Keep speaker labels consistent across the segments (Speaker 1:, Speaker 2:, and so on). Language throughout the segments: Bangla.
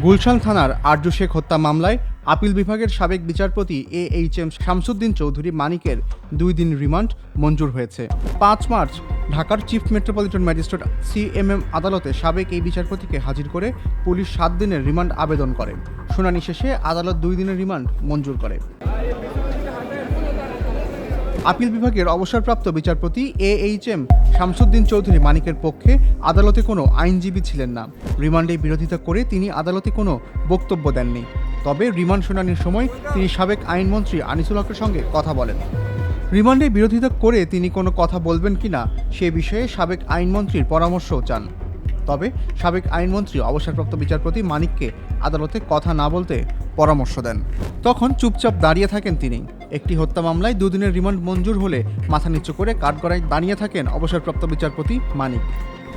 Speaker 1: গুলশান থানার আরজু শেখ হত্যা মামলায় আপিল বিভাগের সাবেক বিচারপতি AHM শামসুদ্দিন চৌধুরী মানিকের 2 দিন রিমান্ড মঞ্জুর হয়েছে। 5 মার্চ ঢাকার চিফ মেট্রোপলিটন ম্যাজিস্ট্রেট CMM আদালতে সাবেক এই বিচারপতিকে হাজির করে পুলিশ 7 দিনের রিমান্ড আবেদন করে। শুনানি শেষে আদালত 2 দিনের রিমান্ড মঞ্জুর করে। আপিল বিভাগের অবসরপ্রাপ্ত বিচারপতি AHM শামসুদ্দিন চৌধুরী মানিকের পক্ষে আদালতে কোনো আইনজীবী ছিলেন না। রিমান্ডে বিরোধিতা করে তিনি আদালতে কোনো বক্তব্য দেননি। তবে রিমান্ড শুনানির সময় তিনি সাবেক আইনমন্ত্রী আনিসুল হকের সঙ্গে কথা বলেন। রিমান্ডে বিরোধিতা করে তিনি কোনো কথা বলবেন কিনা সে বিষয়ে সাবেক আইনমন্ত্রীর পরামর্শও চান। তবে সাবেক আইনমন্ত্রী অবসরপ্রাপ্ত বিচারপতি মানিককে আদালতে কথা না বলতে পরামর্শ দেন। তখন চুপচাপ দাঁড়িয়ে থাকেন তিনি। একটি হত্যা মামলায় 2 দিনের রিমান্ড মঞ্জুর হলে মাথা নিচু করে কাঠগড়ায় দাঁড়িয়ে থাকেন অবসরপ্রাপ্ত বিচারপতি মানিক।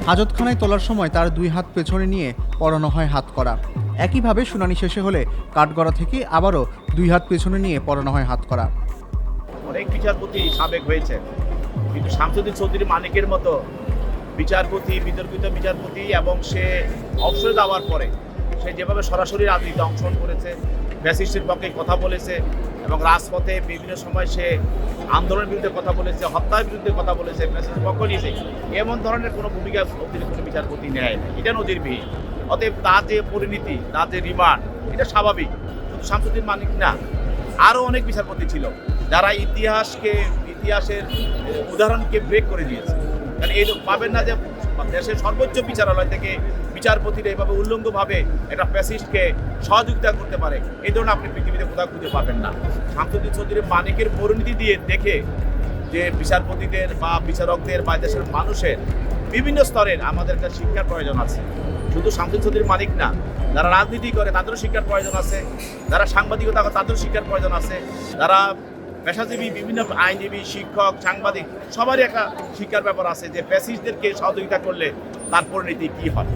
Speaker 1: হাজতখানায় তোলার সময় তার 2 হাত পেছনে নিয়ে পরানো হয় হাতকড়া। একইভাবে শুনানি শেষে হলে কাঠগড়া থেকে আবারও 2 হাত পেছনে নিয়ে পরানো হয় হাতকড়া।
Speaker 2: অনেক বিচারপতি সাবেক হয়েছে, কিন্তু শামসুদ্দিন চৌধুরী মানিকের মতো বিচারপতি, বিতর্কিত বিচারপতি, এবং সে অবসরে যাওয়ার পরে সে যেভাবে সরাসরি রাজনীতিতে অংশগ্রহণ করেছে, ফ্যাসিস্টের পক্ষে কথা বলেছে এবং রাজপথে বিভিন্ন সময় সে আন্দোলনের বিরুদ্ধে কথা বলেছে, হত্যার বিরুদ্ধে কথা বলেছে, ফ্যাসিস্টের পক্ষ নিয়েছে, এমন ধরনের কোনো ভূমিকা অতিরিক্ত কোনো বিচারপতি নেয় না। এটা নজিরবিহীন। অতএব তার যে পরিণতি, তার যে রিমান্ড, এটা স্বাভাবিক। শুধু শামসুদ্দিন মানিক না, আরও অনেক বিচারপতি ছিল যারা ইতিহাসের উদাহরণকে ব্রেক করে দিয়েছে। কারণ এই পাবেন না যে দেশের সর্বোচ্চ বিচারালয় থেকে বিচারপতিরা এভাবে উল্লঙ্ঘভাবে একটা ফ্যাসিস্টকে সহযোগিতা করতে পারে, এই ধরনের আপনি পৃথিবীতে কোথাও খুঁজে পাবেন না। শামসুদ্দিন চৌধুরী মানিকের পরিণতি দিয়ে দেখে যে বিচারপতিদের বা বিচারকদের বা দেশের মানুষের বিভিন্ন স্তরের আমাদের একটা শিক্ষার প্রয়োজন আছে। শুধু শামসুদ্দিন চৌধুরী মানিক না, যারা রাজনীতি করে তাদেরও শিক্ষার প্রয়োজন আছে, যারা সাংবাদিকতা করে তাদেরও শিক্ষার প্রয়োজন আছে, যারা পেশাজীবী, বিভিন্ন আইনজীবী, শিক্ষক, সাংবাদিক, সবারই একটা শিক্ষার ব্যাপার আছে যে ফ্যাসিস্টদেরকে সহযোগিতা করলে তার পরিণতি কী হয়।